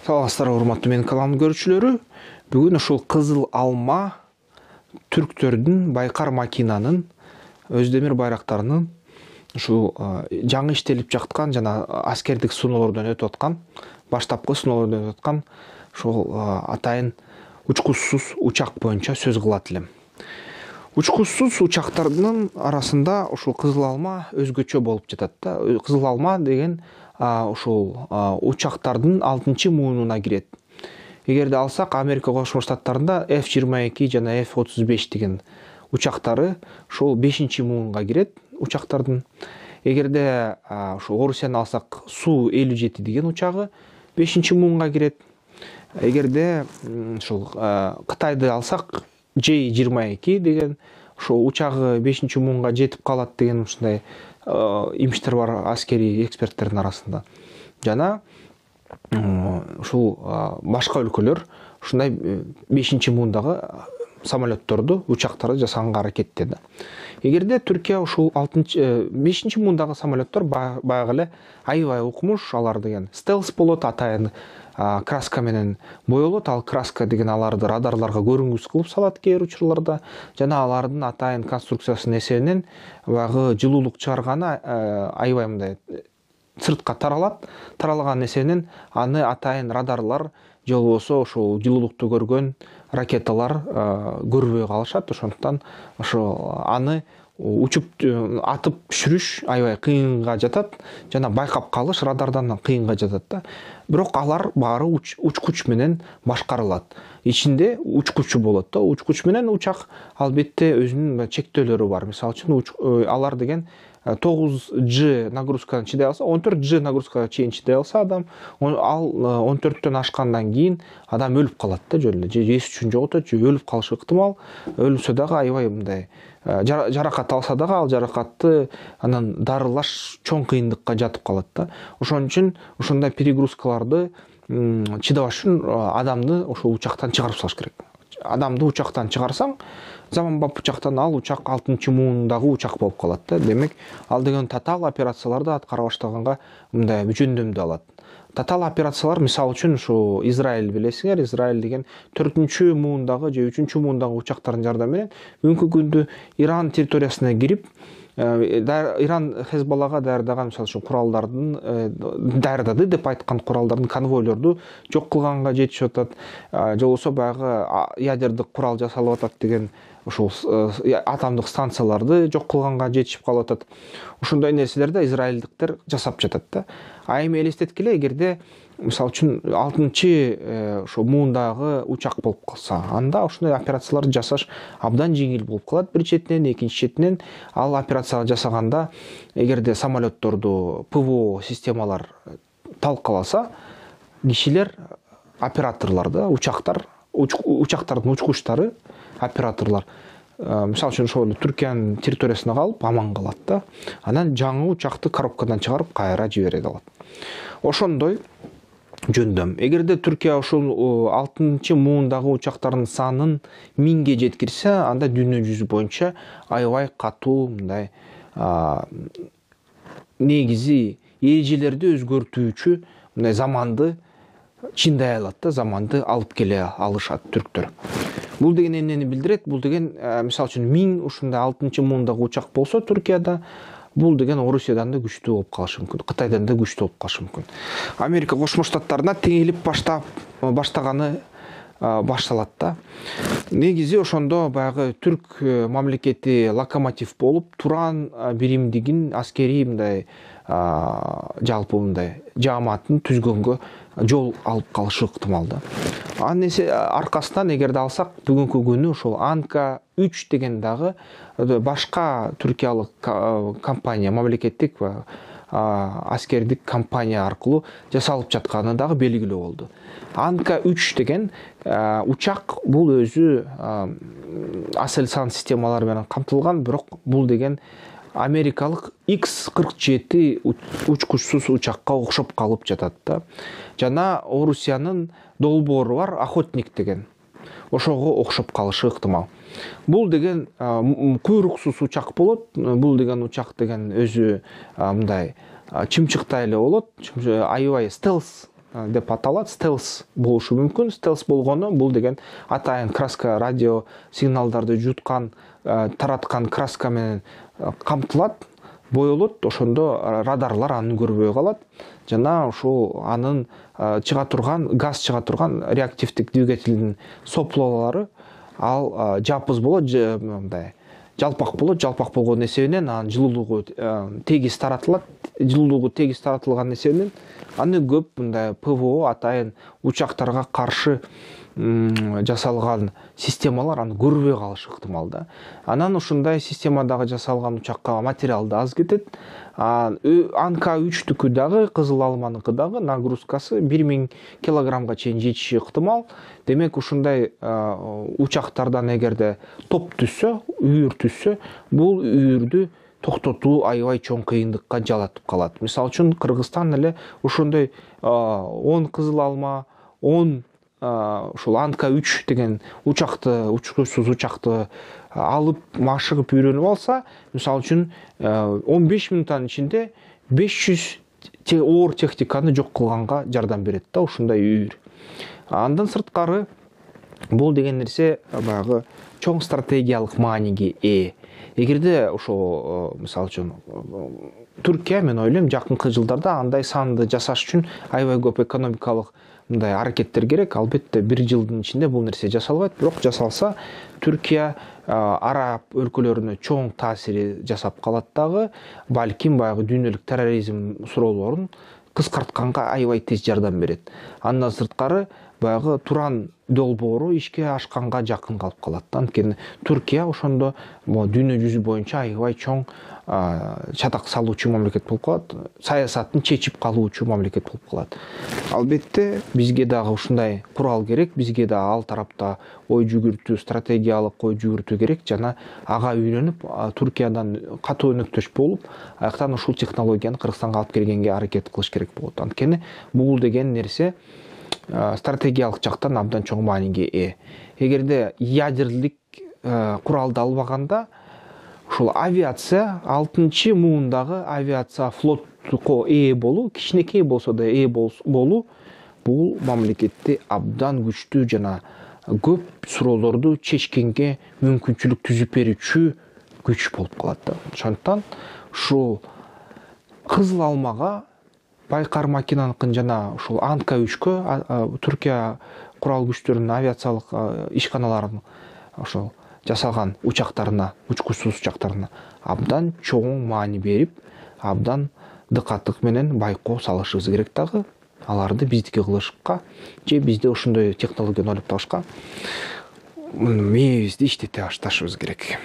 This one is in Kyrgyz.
Саламатсыздар, урматтуу менин каналымдын көрүүчүлөрү. Бүгүн ушул кызыл алма түрктөрдүн Байкар макинанын Өздемир байрактарынын ушул жаңы иштелип жаткан жана аскердик сыноолордон өтүп аткан, баштапкы сыноолордон өтүп аткан ушул атайын учкучсуз учак боюнча сөз кылат элем. Учкучсуз учактардын арасында ушул кызыл алма өзгөчө болуп жатат да. Кызыл алма деген ушул учактардын 6-муунуна кирет. Эгерде алсак, Америка Кошмо Штаттарында F-22 жана F-35 деген учактары ушул 5-муунга кирет учактардын. Эгерде ушул Орусияны алсак, Су-57 деген учагы 5-муунга кирет. Эгерде ушул Кытайды алсак, J-22 деген ушул учагы 5-муунга жетип калат деген ушундай имиштер бар аскери эксперттердин арасында. Жана ушул башка өлкөлөр ушундай 5-муундагы самолетторду, учактарды жасаганга аракеттеди. Эгерде Түркия ушул 5-муундагы самолеттор баягы эле аябай укмуш, алар деген стелс болот, атайын краска менен боелот. Ал краска деген аларды радарларга көрүнгүс кылып салат кээ бир учурларда. Жана алардын атайын конструкциясынын эсебинен баягы жылуулук чыгарганы аябай мындай сыртка таралат. Таралган эсебинен аны атайын радарлар же болбосо ошол жылуулукту көргөн ракеталар көрбөй калышат. Ошондуктан ошо аны учуп атып түшүрүш аябай кыйынга жатат, жана байкап калыш радардан кыйынга жатат да. Бирок алар баары учкуч менен башкарылат. Ичинде учкучу болот да. Учкуч менен учак албетте өзүнүн чектөөлөрү бар. Мисалы үчүн алар деген 9G нагрузканы чыдай алса, 14G нагрузкага чейин чыдай алса адам, ал 14төн ашкандан кийин адам өлүп калат да жөн эле. Же эс үчүн жоготот, же өлүп калышы ыктымал. Өлсө дагы аябай мындай жаракат алса дагы ал жаракатты анан дарылаш чоң кыйындыкка жатып калат да. Ошон үчүн ошондой перегрузкаларды чыдабаш үчүн адамды ошол учактан чыгарып салыш керек. Адамды учактан чыгарсаң, заманбап учактан ал учак 6-муундагы учак болуп калат да. Демек, ал деген татаал операцияларды аткара баштаганга мындай жөндөмдү алат. Татаал операциялар, мисалы үчүн ушу Израиль билесиңер, Израиль деген 4-муундагы же 3-муундагы учактардын жардамы менен бүгүнкү күндө Иран территориясына кирип, Иран Хезболлага даярдаган мисалы үчүн куралдардын даярдады деп айткан куралдардын конвойлорду жок кылганга жетишип атат. Же болбосо баягы ядердик курал жасалып атат деген ушул атомдук станцияларды жок кылганга жетишип калып атат. Ошондой нерселерди израилдиктер жасап жатат да. А эми элестеткиле, эгерде мисалы үчүн 6-муундагы учак болуп калса, анда ушундай операцияларды жасаш абдан жеңил болуп калат. Бир четинен, экинчи четинен ал операция жасаганда, эгерде самолетторду ПВО системалар талкаласа, кишилер, операторлор да, учактардын учкучтары, операторлор, мисалы үчүн ошол Түркиянын территориясына калып аман калат да. Анан жаңы учакты коробкадан чыгарып кайра жибере алат. Ошондой жөндөм. Эгерде Түркия ушул 6-муундагы учактардын санын 1000ге жеткирсе, анда дүйнө жүзү боюнча аябай катуу мындай негизи эрежелерди өзгөртүүчү мындай заманды чындай алат да, заманды алып келе алышат түрктөр. Бул деген эмнени билдирет? Бул деген мисалы үчүн 1000 ушундай 6-муундагы учак болсо Түркияда, бул деген Орусиядан да күчтүү болуп калышы мүмкүн, Кытайдан да күчтүү болуп калышы мүмкүн. Америка Кошмо Штаттарына теңелип баштаганы башталат да. Негизи ошондо баягы түрк мамлекети локомотив болуп, Туран биримдигин аскери мындай жалпы мындай жааматын түзгөнгө жол алып калышы ыктымал да. Анын аркасынан эгерде алсак, бүгүнкү күнү ошол Анка-3 деген дагы башка түркиялык компания, мамлекеттик аскердик компания аркылуу жасалып жатканы дагы белгилүү болду. Анка-3 деген учак бул өзү Aselsan системалары менен камтылган, бирок бул деген америкалык X-47 учкучсуз учакка окшоп калып жатат да. Жана Орусиянын долбоору бар, Охотник деген. Ошого окшоп калышы ыктымал. Бул деген куйруксуз учак болот. Бул деген учак деген өзү мындай чымчыктай эле болот. Аябай стелс деп аталат, стелс болушу мүмкүн. Стелс болгону бул деген атайын краска, радио сигналдарды жуткан, тараткан краска менен камтылат, боелот, ошондо радарлар аны көрбөй калат. Жана ушул анын чыга турган, газ чыга турган реактивдик двигательдин соплолору ал жапыз болот, мындай жалпак болот. Жалпак болгон эсебинен анын жылуулугу тегиз таратылат. Жылуулугу тегиз таратылган эсебинен аны көп мындай ПВО атайын учактарга каршы жасалган системалар аны көрбөй калышы ыктымал да. Анан ушундай системадагы жасалган учакка материал да аз кетет. Анка-3түкү дагы, кызыл алманыкы дагы нагрузкасы 1000 килограммга чейин жетиши ыктымал. Демек ушундай учактардан эгерде топ түссө, үйүр түссө, бул үйүрдү токтотуу аябай чоң кыйындыкка жалатып калат. Мисалы үчүн Кыргызстан эле ошондой 10 кызыл алма, 10 ушул Анка-3 деген учакты, учкучсуз учакты алып машыгып үйрөнүп алса, мисалы үчүн 15 мүнөттүн ичинде 500 оор техниканы жок кылганга жардам берет да ушундай үйүр. Андан сырткары бул деген нерсе баягы чоң стратегиялык мааниге ээ. Эгерде ошо мисалы үчүн Түркия, мен ойлойм, жакынкы жылдарда андай санды жасаш үчүн аябай көп экономикалык мындай аракеттер керек. Албетте 1 жылдын ичинде бул нерсе жасалбайт, бирок жасалса Түркия араб өлкөлөрүнө чоң таасири жасап калат дагы, балким баягы дүйнөлүк терроризм суроолорун кыскартканга аябай тез жардам берет. Андан сырткары баягы Туран долбоору ишке ашканга жакын калып калат. Анткени Түркия ошондо дүйнө жүзү боюнча аябай чоң чатак салуучу мамлекет болуп калат, саясатын чечип калуучу мамлекет болуп калат. Албетте бизге дагы ушундай курал керек, бизге да ал тарапта ой жүгүртүү, стратегиялык ой жүгүртүү керек. Жана ага үйрөнүп, Түркиядан катуу өнөктөш болуп, аяктан ушул технологияны Кыргызстанга алып келгенге аракет кылыш керек болот. Анткени бул деген нерсе стратегиялык жактан абдан чоң мааниге ээ. Эгерде ядерлик куралды албаганда, ушул авиация 6-муундагы авиация флотко ээ болуу, кичинекей болсо да ээ болуу, бул мамлекетти абдан күчтүү жана көп суроолорду чечкенге мүмкүнчүлүк түзүп берүүчү күч болуп калат. Ошондуктан ушул кызыл алмага, байкар макинаныкын жана ушул Анка-3кө Түркия курал күчтөрүнүн авиациялык ишканаларынын ошол жасалган учактарына, учкучсуз учактарына абдан чоң маани берип, абдан дыкаттык менен байкоо салышыбыз керек дагы. Аларды биздики кылышка же бизде ошондой технологияны ойлоп табышка мээбизди иштете башташыбыз керек.